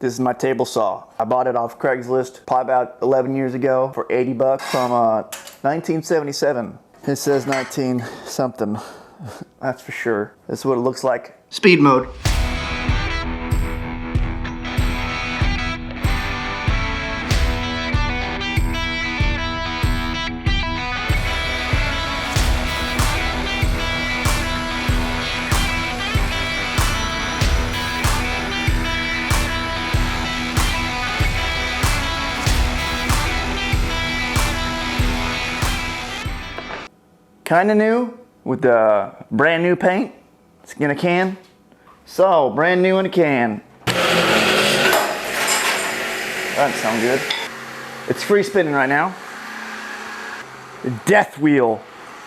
This is my table saw. I bought it off Craigslist probably about 11 years ago for 80 bucks from 1977. It says 19 something, that's for sure. This is what it looks like. Speed mode. Kinda new with the brand new paint. It's in a can. So, brand new in a can. That doesn't sound good. It's free spinning right now. The death wheel.